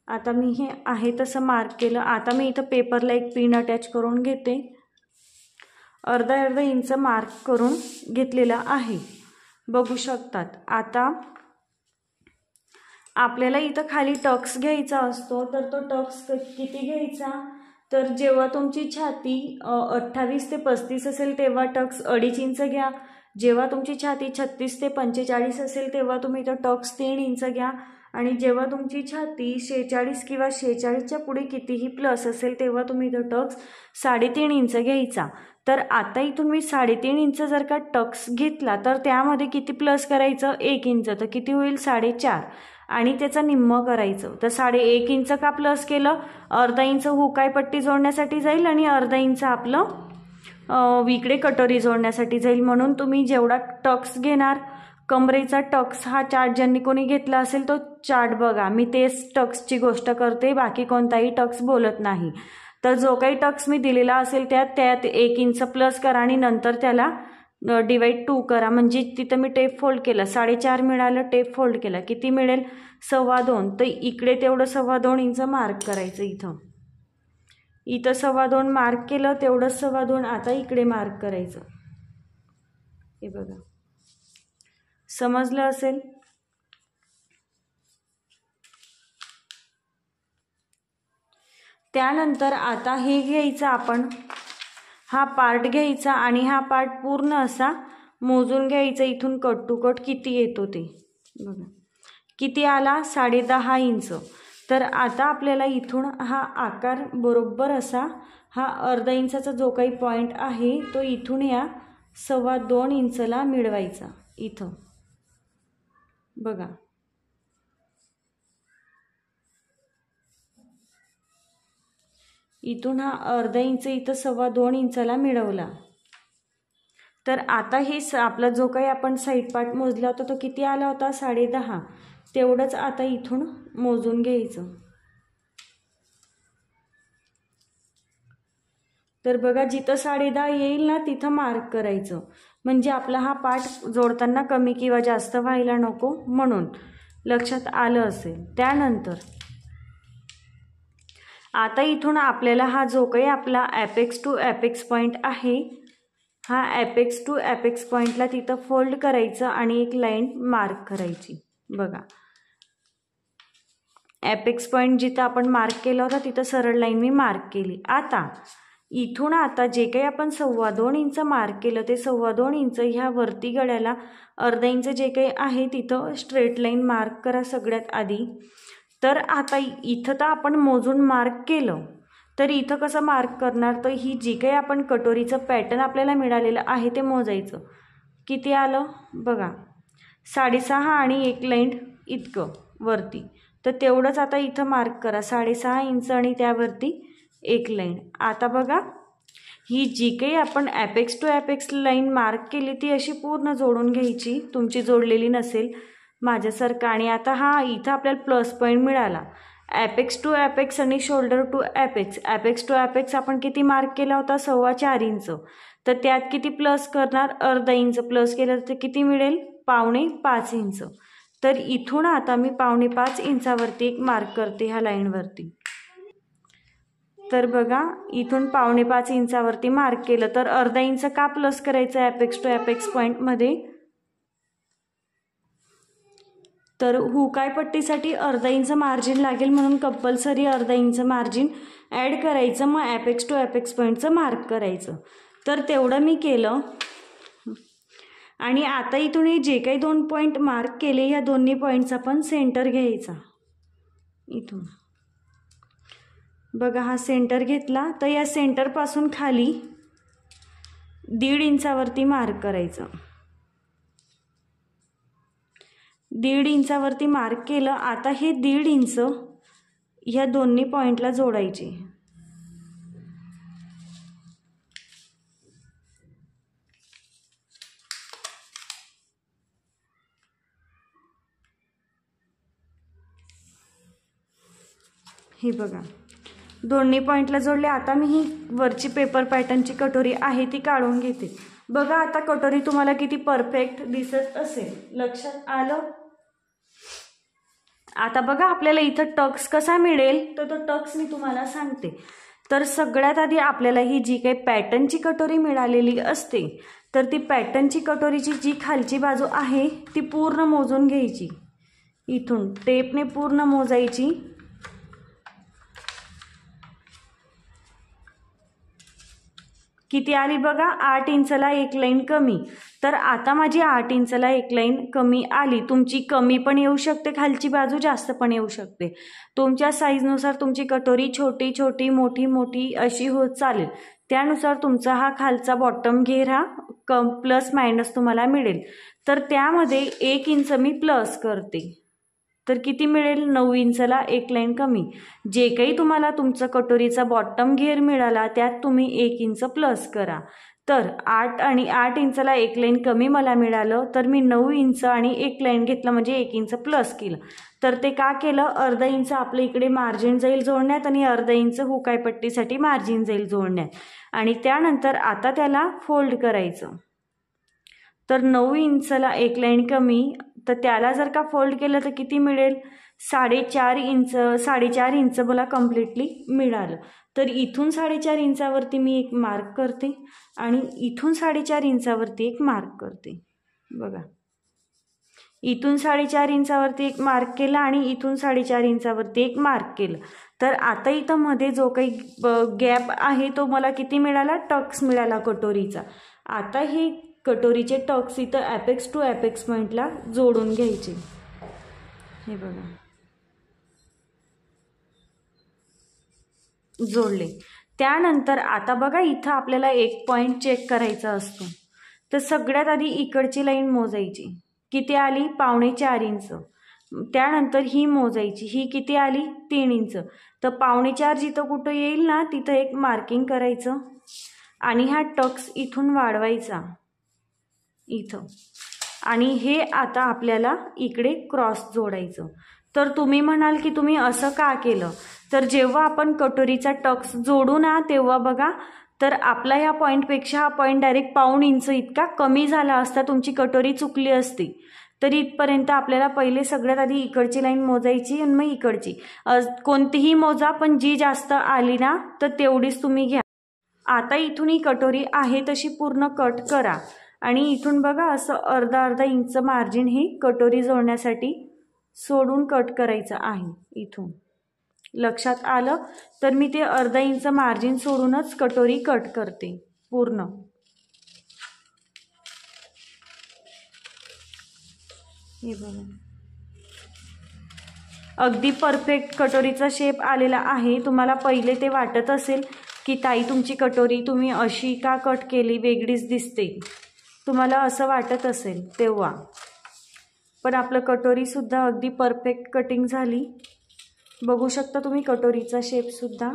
आता मी हे आहे तसं मार्क केलं. आता मी इथं पेपरला एक पिन अटॅच करून घेते. अर्धा इंच मार्क करून घेतलेला आहे. बघू शकतात. आता आपल्याला इथं खाली टक्स घ्यायचा असतो. तर तो टक्स किती घ्यायचा तर जेव्हा तुमची छाती 28 ते 35 असेल तेव्हा टक्स 2.5 इंच घ्या. जेव्हा तुमची छाती 36 ते 45 असेल तेव्हा तुम्ही इथं टक्स 3 इंच घ्या. आणि जेव्हा तुमची छाती 46 किंवा 46च्या पुढे कितीही प्लस असेल तेव्हा तुम्ही इथं टक्स 3.5 इंच घ्यायचा. तर आता इथून मी 3.5 इंच जर का टक्स घेतला तर त्यामध्ये किती प्लस करायचं 1 इंच. तर किती होईल 4.5 आणि त्याचा निम्म करायचं. तर 1.5 इंच का प्लस केलं अर्धा इंच हुकाय पट्टी जोडण्यासाठी जाईल आणि अर्धा इंच आपलं इकडे कटोरी जोडण्यासाठी जाईल. म्हणून तुम्ही जेवढा टक्स घेणार कमरेचा टक्स हा चार्ट ज्यांनी कोणी घेतला असेल तो चार्ट बघा. मी तेच टक्सची गोष्ट करते बाकी कोणताही टक्स बोलत नाही. तर जो काही टक्स मी दिलेला असेल त्यात 1 इंच प्लस करा आणि नंतर त्याला डिवाइड 2 करा. म्हणजे तिथं मी टेप फोल्ड केलं 4.5 मिळालं. टेप फोल्ड केला किती मिळेल 2.25. तर इकडे तेवढं 2.25 इंच मार्क करायचं. इथं 2.25 मार्क केलं तेवढंच 2.25 आता इकडे मार्क करायचं. हे बघा समजलं असेल. त्यानंतर आता हे घ्यायचं आपण हा पार्ट घ्यायचा आणि हा पार्ट पूर्ण असा मोजून घ्यायचा. इथून कट टू कट किती येतो ते बघा. किती आला 10.5 इंच. तर आता आपल्याला इथून हा आकार बरोबर असा हा अर्धा इंचाचा जो काही पॉईंट आहे तो इथून या 2.25 इंचला मिळवायचा. इथं बघा इथून हा अर्धा इंच इथं 2.25 इंचला मिळवला. तर आता हे आपला जो काही आपण साईड पार्ट मोजला होता तो किती आला होता 10.5. तेवढंच आता इथून मोजून घ्यायचं. तर बघा जिथं 10.5 येईल ना तिथं मार्क करायचं. म्हणजे आपला हा पार्ट जोडताना कमी किंवा जास्त व्हायला नको म्हणून. लक्षात आलं असेल. त्यानंतर आता इथून आपल्याला हा जो काही आपला ॲपेक्स टू ॲपेक्स पॉईंट आहे हा ॲपेक्स टू ॲपेक्स पॉईंटला तिथं फोल्ड करायचं आणि एक लाईन मार्क करायची. बघा ॲपेक्स पॉईंट जिथं आपण मार्क केला होता तिथं सरळ लाईन मी मार्क केली। आता इथून आता जे काही आपण 2.25 इंच मार्क केलं ते 2.25 इंच ह्या वरती गळ्याला अर्धा इंच जे काही आहे तिथं स्ट्रेट लाईन मार्क करा सगळ्यात आधी। तर आता इथं तर आपण मोजून मार्क केलं, तर इथं कसं मार्क करणार, तर ही जी काही आपण कटोरीचं पॅटर्न आपल्याला मिळालेलं आहे ते मोजायचं। किती आलं बघा, 6.5 आणि 1 लाईन इतकं वरती, तर तेवढंच आता इथं मार्क करा 6.5 इंच आणि त्यावरती 1 लाईन। आता बघा ही जी काही आपण apex to apex line mark केली ती अशी पूर्ण जोडून घ्यायची, तुमची जोडलेली नसेल माझ्यासारखं। आणि आता हा इथं आपल्याला प्लस पॉईंट मिळाला। ॲपेक्स टू ॲपेक्स आणि shoulder to apex, apex to apex आपण किती मार्क केला होता 4.25 इंच, तर त्यात किती प्लस करणार, अर्धा इंच प्लस केलं तर किती मिळेल 4.25 इंच। तर इथून आता मी 4.25 इंचावरती एक मार्क करते ह्या लाईनवरती। तर बघा इथून 4.25 इंचावरती मार्क केलं, तर अर्धा इंच का प्लस करायचं ॲपेक्स टू ॲपेक्स पॉईंटमध्ये, तर हुकाय पट्टीसाठी अर्धा इंच मार्जिन लागेल म्हणून कंपल्सरी अर्धा इंच मार्जिन ॲड करायचं, मग ॲपेक्स टू ॲपेक्स पॉईंटचं मार्क करायचं। तर तेवढं मी केलं। आणि आता इथून हे जे काही 2 पॉईंट मार्क केले ह्या दोन्ही पॉईंटचा पण सेंटर घ्यायचा। इथून बघा हा सेंटर घेतला, तर या सेंटरपासून खाली 1.5 इंचावरती मार्क करायचं। 1.5 इंचावरती मार्क केलं, आता हे 1.5 इंच ह्या दोन्ही पॉईंटला जोडायचे। हे बघा दोन्ही पॉईंटला जोडले। आता मी ही वरची पेपर पॅटर्नची कटोरी आहे ती काढून घेते। बघा आता कटोरी तुम्हाला किती परफेक्ट दिसत असेल, लक्षात आलं। आता बघा आपल्याला इथं टक्स कसा मिळेल, तर तो टक्स मी तुम्हाला सांगते। तर सगळ्यात आधी आपल्याला ही जी काही पॅटर्नची कटोरी मिळालेली असते, तर ती पॅटर्नची कटोरीची जी खालची बाजू आहे ती पूर्ण मोजून घ्यायची। इथून टेपने पूर्ण मोजायची। किती आली बघा, 8 इंचला 1 लाईन कमी। तर आता माझी 8 इंचला 1 लाईन कमी आली। तुमची कमी पण येऊ शकते खालची बाजू, जास्त पण येऊ शकते। तुमच्या साईजनुसार तुमची कटोरी छोटी छोटी मोठी मोठी अशी होत चालेल, त्यानुसार तुमचा हा खालचा बॉटम घेर हा प्लस मायनस तुम्हाला मिळेल। तर त्यामध्ये 1 इंच मी प्लस करते, तर किती मिळेल 9 इंचला 1 लाईन कमी। जे काही तुम्हाला तुमचा कटोरीचा बॉटम घेर मिळाला त्यात तुम्ही 1 इंच प्लस करा। तर 8 इंचला 1 लाईन कमी मला मिळालं, तर मी 9 इंच आणि 1 लाईन घेतलं म्हणजे 1 इंच प्लस केलं। तर ते का केलं, अर्धा इंच आपल्या इकडे मार्जिन जाईल जोडण्यात आणि अर्धा इंच हुकाय पट्टीसाठी मार्जिन जाईल जोडण्यात। आणि त्यानंतर आता त्याला फोल्ड करायचं। तर 9 इंचला 1 लाईन कमी, तर त्याला जर का फोल्ड केलं तर किती मिळेल 4.5 इंच मला कम्प्लिटली मिळालं। तर इथून 4.5 इंचावरती मी एक मार्क करते आणि इथून 4.5 इंचावरती एक मार्क करते। बघा इथून 4.5 इंचावरती एक मार्क केला आणि इथून 4.5 इंचावरती एक मार्क केलं। तर आता इथं मध्ये जो काही गॅप आहे तो मला किती मिळाला, टक्स मिळाला कटोरीचा। आता हे कटोरीचे टक्स इथं ॲपेक्स टू ॲपेक्स पॉईंटला जोडून घ्यायचे। हे बघा जोडले। त्यानंतर आता बघा इथं आपल्याला एक पॉईंट चेक करायचा असतो। तर सगळ्यात आधी इकडची लाईन मोजायची, किती आली 4.25 इंच। त्यानंतर ही मोजायची, ही किती आली 3 इंच। तर 4.25 जिथं कुठं येईल ना तिथं एक मार्किंग करायचं आणि हा टक्स इथून वाढवायचा इथं, आणि हे आता आपल्याला इकडे क्रॉस जोडायचं। तर तुम्ही म्हणाल की तुम्ही असं का केलं, तर जेव्हा आपण कटोरीचा टक्स जोडू ना तेव्हा बघा तर आपला ह्या पॉईंटपेक्षा हा पॉईंट डायरेक्ट 1.25 इंच इतका कमी झाला असता, तुमची कटोरी चुकली असती। तर इथपर्यंत आपल्याला पहिले सगळ्यात आधी इकडची लाईन मोजायची आणि मग इकडची, कोणतीही मोजा पण जी जास्त आली ना तर तेवढीच तुम्ही घ्या। आता इथून ही कटोरी आहे तशी पूर्ण कट करा आणि इथून बघा असं अर्धा इंच मार्जिन ही कटोरी जोडण्यासाठी सोडून कट करायचं आहे इथून. लक्षात आलं? तर मी ते अर्धा इंच मार्जिन सोडूनच कटोरी कट करते पूर्ण. हे बघा, अगदी परफेक्ट कटोरीचा शेप आलेला आहे. तुम्हाला पहिले ते वाटत असेल की ताई तुमची कटोरी तुम्ही अशी का कट केली, वेगळीच दिसते, तुम्हाला असं वाटत असेल तेव्हा. पण आपलं कटोरीसुद्धा अगदी परफेक्ट कटिंग झाली. बघू शकता तुम्ही कटोरीचा शेपसुद्धा.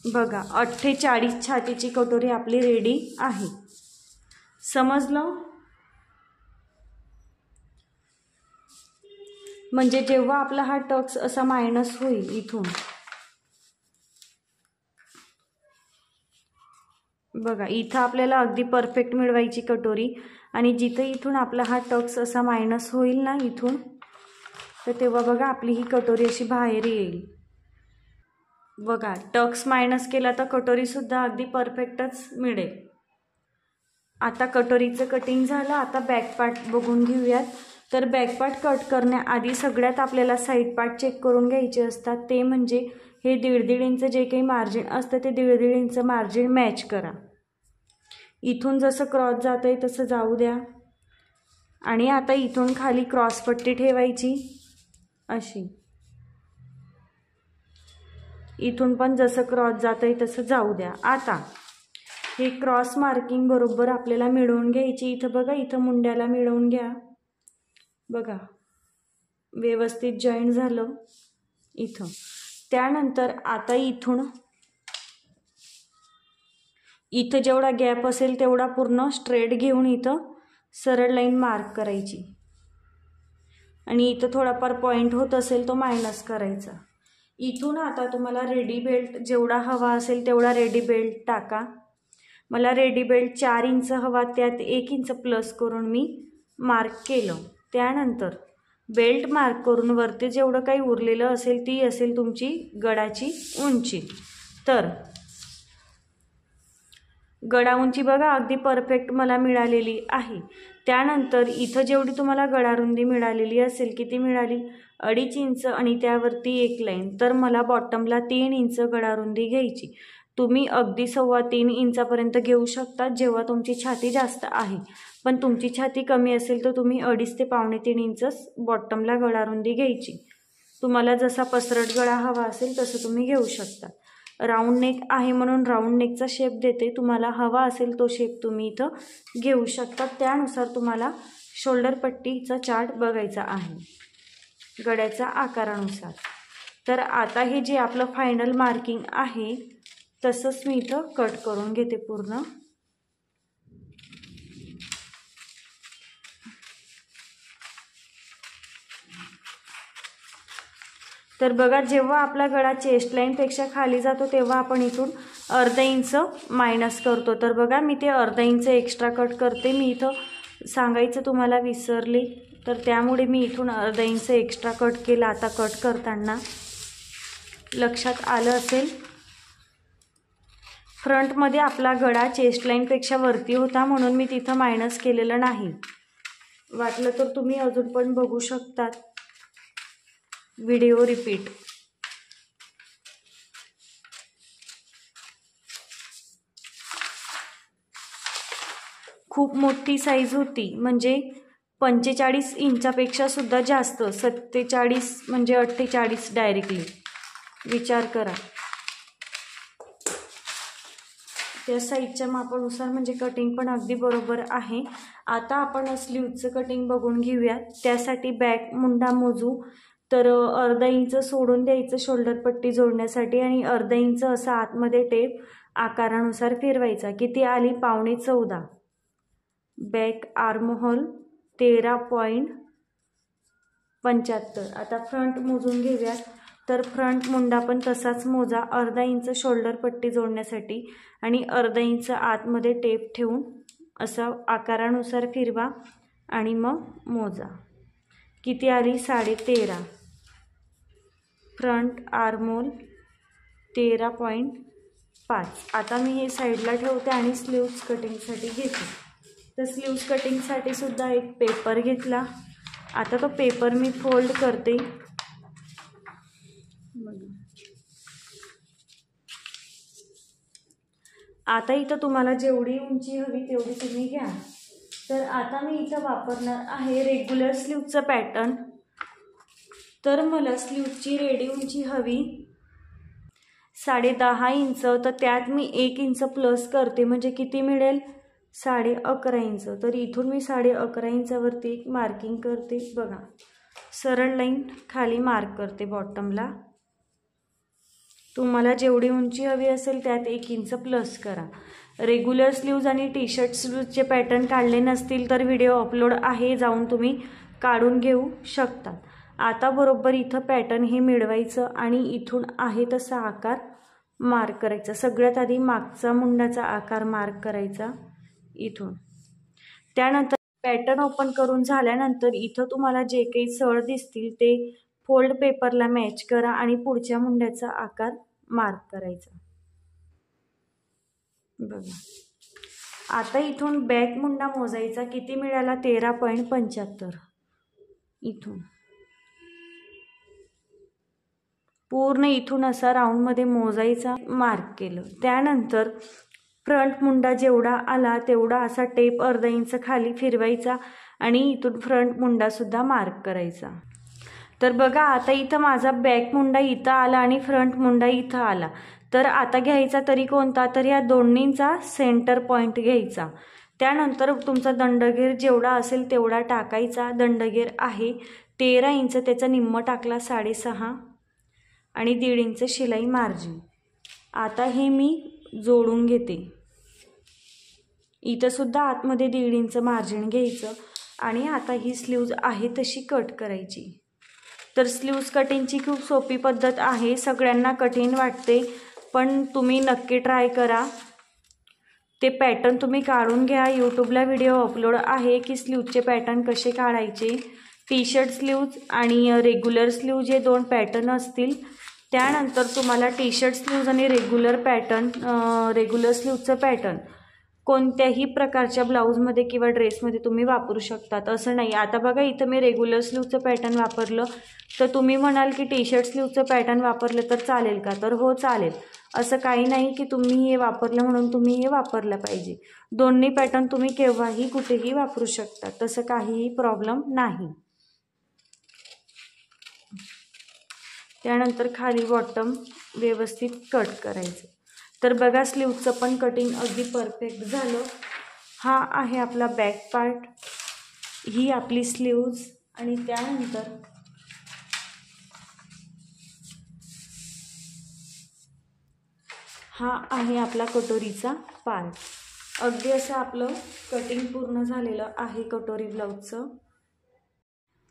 बघा, 48 छातीची कटोरी आपली रेडी आहे. समजलं? म्हणजे जेव्हा आपला हा टक्स असा मायनस होईल इथून, बघा इथं आपल्याला अगदी परफेक्ट मिळवायची कटोरी, आणि जिथे इथून आपला हा टक्स असा मायनस होईल ना इथून, तर तेव्हा बघा आपली ही कटोरी अशी बाहेर येईल. बघा, टक्स मायनस केला तर कटोरीसुद्धा अगदी परफेक्टच मिळेल. आता कटोरीचं कटिंग झालं. आता बॅक पार्ट बघून घेऊयात. तर बॅक पार्ट कट करण्याआधी सगळ्यात आपल्याला साईड पार्ट चेक करून घ्यायचे असतात. ते म्हणजे हे 1.5 इंच जे काही मार्जिन असतं ते 1.5 इंच मार्जिन मॅच करा. इथून जसं क्रॉस जातं आहे तसं जाऊ द्या. आणि आता इथून खाली क्रॉसपट्टी ठेवायची अशी. इथून पण जसं क्रॉस जातं आहे तसं जाऊ द्या. आता हे क्रॉस मार्किंग बरोबर आपल्याला मिळवून घ्यायची. इथं बघा, इथं मुंड्याला मिळवून घ्या. बघा व्यवस्थित जॉईंट झालं इथं. त्यानंतर आता इथं जेवढा गॅप असेल तेवढा पूर्ण स्ट्रेट घेऊन इथं सरळ लाईन मार्क करायची. आणि इथं थोडाफार पॉईंट होत असेल तो मायनस करायचा. इथून आता तुम्हाला रेडी बेल्ट जेवढा हवा असेल तेवढा रेडी बेल्ट टाका. मला रेडी बेल्ट 4 इंच हवा, त्यात 1 इंच प्लस करून मी मार्क केलं. त्यानंतर बेल्ट मार्क करून वरती जेवढं काही उरलेलं असेल ती असेल तुमची गळाची उंची. तर गळा उंची बघा अगदी परफेक्ट मला मिळालेली आहे. त्यानंतर इथं जेवढी तुम्हाला गळारुंदी मिळालेली असेल, किती मिळाली, 2.5 इंच आणि त्यावरती 1 लाईन. तर मला बॉटमला 3 इंच गळारुंदी घ्यायची. तुम्ही अगदी 3.25 इंचापर्यंत घेऊ शकता जेव्हा तुमची छाती जास्त आहे. पण तुमची छाती कमी असेल तर तुम्ही 2.5 ते 2.25 इंचच बॉटमला गळारुंदी घ्यायची. तुम्हाला जसा पसरट गळा हवा असेल तसं तुम्ही घेऊ शकता. राऊंड नेक आहे म्हणून राऊंड नेकचा शेप देते. तुम्हाला हवा असेल तो शेप तुम्ही इथं घेऊ शकता. त्यानुसार तुम्हाला शोल्डर पट्टीचा चार्ट बघायचा आहे गळ्याच्या आकारानुसार. तर आता हे जे आपलं फायनल मार्किंग आहे तसंच मी इथं कट करून घेते पूर्ण. तर बघा, जेव्हा आपला गळा चेस्ट लाईनपेक्षा खाली जातो तेव्हा आपण इथून अर्धा इंच मायनस करतो. तर बघा मी ते अर्धा इंच एक्स्ट्रा कट करते. मी इथं सांगायचं तुम्हाला विसरले, तर त्यामुळे मी इथून अर्धा इंच एक्स्ट्रा कट केला. आता कट करताना लक्षात आलं असेल. फ्रंटमध्ये आपला गळा चेस्ट लाईनपेक्षा वरती होता म्हणून मी तिथं मायनस केलेलं नाही. वाटलं तर तुम्ही अजून पण बघू शकतात व्हिडिओ रिपीट. खूप मोठी साईज होती, म्हणजे 45 इंचापेक्षा सुद्धा जास्त, 47 म्हणजे 48 डायरेक्टली. विचार करा. त्या साईजच्या मापानुसार म्हणजे कटिंग पण अगदी बरोबर आहे. आता आपण स्लीवचं कटिंग बघून घेऊया. त्यासाठी बॅक मुंडा मोजू. तर अर्धा इंच सोडून द्यायचं शोल्डर पट्टी जोडण्यासाठी आणि अर्धा इंच असा आतमध्ये टेप आकारानुसार फिरवायचा. किती आली, 14.25. Back armhole 13.75. आता फ्रंट मोजून घेऊयात. तर फ्रंट मुंडा पण तसाच मोजा, अर्धा इंच शोल्डर पट्टी जोडण्यासाठी आणि अर्धा इंच आतमध्ये टेप ठेवून असा आकारानुसार फिरवा आणि मग मोजा. किती आली? 13.5. Front armhole 13.5. आता मी हे साईडला ठेवते आणि स्लीव्ज कटिंगसाठी घेते. तर स्लीव्ज कटिंगसाठी सुद्धा एक पेपर घेतला. आता तो पेपर मी फोल्ड करते. आता इथं तुम्हाला जेवढी उंची हवी तेवढी तुम्ही घ्या. तर आता मी इथं वापरणार आहे रेग्युलर स्लीवचं पॅटर्न. तर मला स्लीवची रेडी उंची हवी 10.5 इंच. तर त्यात मी 1 इंच प्लस करते, म्हणजे किती मिळेल? 11.5 इंच. तर इथून मी 11.5 इंचावरती एक मार्किंग करते. बघा, सरळ लाईन खाली मार्क करते बॉटमला. तुम्हाला जेवढी उंची हवी असेल त्यात 1 इंच प्लस करा. रेग्युलर स्लीव्ज आणि टी शर्ट स्लीव्जचे पॅटर्न काढले नसतील तर व्हिडिओ अपलोड आहे, जाऊन तुम्ही काढून घेऊ शकता. आता बरोबर इथं पॅटर्न हे मिळवायचं आणि इथून आहे तसा आकार मार्क करायचा. सगळ्यात आधी मागचा मुंडाचा आकार मार्क करायचा इथून. त्यानंतर पॅटर्न ओपन करून झाल्यानंतर इथं तुम्हाला जे काही सळ दिसतील ते फोल्ड पेपरला मॅच करा आणि पुढच्या मुंड्याचा आकार मार्क करायचा. बघा, आता इथून बॅक मुंडा मोजायचा. किती मिळाला? 13.75. इथून पूर्ण इथून असा राऊंडमध्ये मोजायचा, मार्क केलं. त्यानंतर फ्रंट मुंडा जेवढा आला तेवढा असा टेप अर्धा इंच खाली फिरवायचा आणि इथून फ्रंट मुंडा सुद्धा मार्क करायचा. तर बघा, आता इथं माझा बॅक मुंडा इथं आला आणि फ्रंट मुंडा इथं आला. तर आता घ्यायचा तरी कोणता? तर या दोन्हींचा सेंटर पॉईंट घ्यायचा. त्यानंतर तुमचा दंडगेर जेवढा असेल तेवढा टाकायचा. दंडगेर आहे 13 इंच, त्याचा निम्म टाकला 6.5 आणि 1.5 इंच शिलाई मार्जिन. आता हे मी जोडून घेते. इथं सुद्धा आतमध्ये 1.5 इंच मार्जिन घ्यायचं आणि आता ही स्लीव्ज आहे तशी कट करायची. तर स्लीव्ज कटिंगची खूप सोपी पद्धत आहे. सगळ्यांना कठीण वाटते, पण तुम्ही नक्की ट्राय करा. ते पॅटर्न तुम्ही काढून घ्या. यूट्यूबला व्हिडिओ अपलोड आहे की स्लीवचे पॅटर्न कसे काढायचे. टी शर्ट स्लीव्ज आणि रेग्युलर स्लीव जे 2 पॅटर्न असतील. त्यानंतर तुम्हाला टी शर्ट स्लीव्ज आणि रेग्युलर स्लीवचं पॅटर्न कोणत्याही प्रकारच्या ब्लाऊजमध्ये किंवा ड्रेसमध्ये तुम्ही वापरू शकतात, असं नाही. आता बघा, इथं मी रेग्युलर स्लीवचं पॅटर्न वापरलं, तर तुम्ही म्हणाल की टी शर्ट स्लीवचं पॅटर्न वापरलं तर चालेल का? तर हो, चालेल. असं काही नाही की तुम्ही हे वापरलं म्हणून तुम्ही हे वापरलं पाहिजे. दोन्ही पॅटर्न तुम्ही केव्हाही कुठेही वापरू शकता, तसं काहीही प्रॉब्लेम नाही. त्यानंतर खाली बॉटम व्यवस्थित कट करायचं. तर बघा, स्लीवचं पण कटिंग अगदी परफेक्ट झालं. हा आहे आपला बॅक पार्ट, ही आपली स्लीव्ज आणि त्यानंतर हा आहे आपला कटोरीचा पार्ट. अगदी असं आपलं कटिंग पूर्ण झालेलं आहे कटोरी ब्लाऊजचं.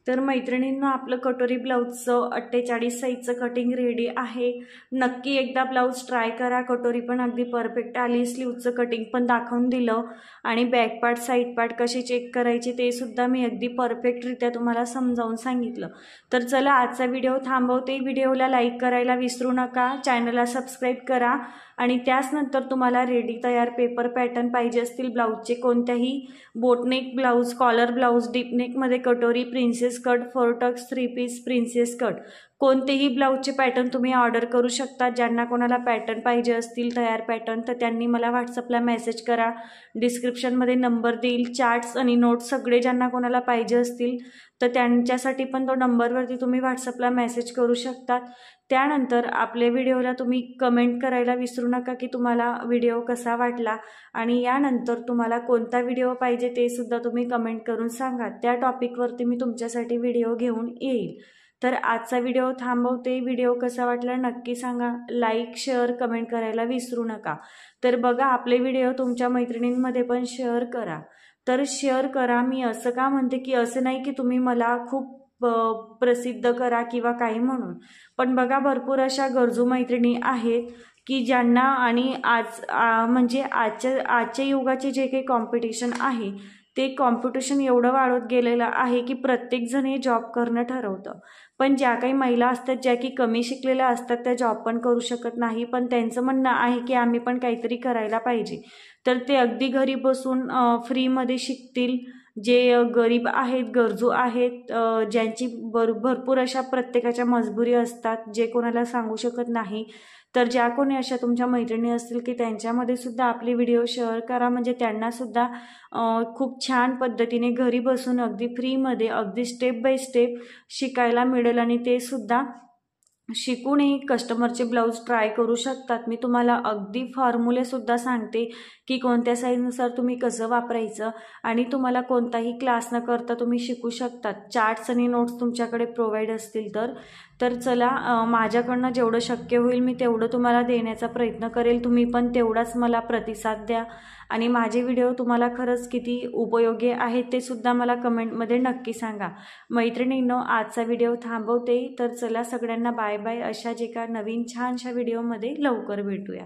तर मैत्रिणींनो, आपलं कटोरी ब्लाऊजचं 48 साईजचं कटिंग रेडी आहे. नक्की एकदा ब्लाऊज ट्राय करा. कटोरी पण अगदी परफेक्ट आली. स्लीवचं कटिंग पण दाखवून दिलं आणि बॅक पार्ट साईड पार्ट कसे चेक करायचे ते सुद्धा मी अगदी परफेक्टरित्या तुम्हाला समजावून सांगितलं. तर चला, आजचा व्हिडिओ थांबवते. व्हिडिओला लाईक करायला विसरू नका, चॅनलला सबस्क्राईब करा आणि त्याचनंतर तुम्हाला रेडी तयार पेपर पॅटर्न पाहिजे असतील ब्लाऊजचे, कोणत्याही बोटनेक ब्लाऊज, कॉलर ब्लाऊज, डीपनेकमध्ये कटोरी, princess cut, 4 tucks, 3 piece, princess cut, कोणतेही ब्लाऊजचे पॅटर्न तुम्ही ऑर्डर करू शकता. ज्यांना कोणाला पॅटर्न पाहिजे असतील तयार पॅटर्न, तर त्यांनी मला व्हॉट्सअपला मेसेज करा. डिस्क्रिप्शनमध्ये नंबर देईल. चार्ट्स आणि नोट्स सगळे ज्यांना कोणाला पाहिजे असतील तर त्यांच्यासाठी पण तो नंबरवरती तुम्ही व्हॉट्सअपला मेसेज करू शकतात. त्यानंतर आपल्या व्हिडिओला तुम्ही कमेंट करायला विसरू नका की तुम्हाला व्हिडिओ कसा वाटला आणि यानंतर तुम्हाला कोणता व्हिडिओ पाहिजे ते सुद्धा तुम्ही कमेंट करून सांगा. त्या टॉपिकवरती मी तुमच्यासाठी व्हिडिओ घेऊन येईल. तर आजचा व्हिडिओ थांबवते. व्हिडिओ कसा वाटला नक्की सांगा. लाईक, शेअर, कमेंट करायला विसरू नका. तर बघा, आपले व्हिडिओ तुमच्या मैत्रिणींमध्ये पण शेअर करा. तर शेअर करा. मी असं का म्हणते की असं नाही की तुम्ही मला खूप प्रसिद्ध करा किंवा काही म्हणून. पण बघा भरपूर अशा गरजू मैत्रिणी आहेत की ज्यांना आणि म्हणजे आजच्या युगाचे जे काही कॉम्पिटिशन आहे ते कॉम्पिटिशन एवढं वाढत गेलेलं आहे की प्रत्येकजण हे जॉब करणं ठरवतं. पण ज्या काही महिला असतात ज्या की कमी शिकलेल्या असतात त्या जॉब पण करू शकत नाही, पण त्यांचं म्हणणं आहे की आम्ही पण काहीतरी करायला पाहिजे. तर ते अगदी घरी बसून फ्रीमध्ये शिकतील. जे गरीब आहेत, गरजू आहेत, ज्यांची भरपूर अशा प्रत्येकाच्या मजबुरी असतात, जे कोणाला सांगू शकत नाही. तर ज्या कोणी अशा तुमच्या मैत्रिणी असतील की त्यांच्यामध्ये सुद्धा आपली व्हिडिओ शेअर करा, म्हणजे त्यांना सुद्धा खूप छान पद्धतीने घरी बसून अगदी फ्रीमध्ये अगदी स्टेप बाय स्टेप शिकायला मिळेल आणि ते सुद्धा शिकूनही कस्टमरचे ब्लाऊज ट्राय करू शकतात. मी तुम्हाला अगदी फॉर्म्युले सुद्धा सांगते की कोणत्या साईजनुसार तुम्ही कसं वापरायचं आणि तुम्हाला कोणताही क्लास न करता तुम्ही शिकू शकतात. चार्ट्स आणि नोट्स तुमच्याकडे प्रोव्हाइड असतील तर चला, माझ्याकडनं जेवढं शक्य होईल मी तेवढं तुम्हाला देण्याचा प्रयत्न करेल. तुम्ही पण तेवढाच मला प्रतिसाद द्या आणि माझे व्हिडिओ तुम्हाला खरंच किती उपयोगी आहेत ते सुद्धा मला कमेंटमध्ये नक्की सांगा. मैत्रिणींनो, आजचा व्हिडिओ थांबवते. तर चला सगळ्यांना बाय बाय. अशा जे का नवीन छानशा व्हिडिओमध्ये लवकर भेटूया.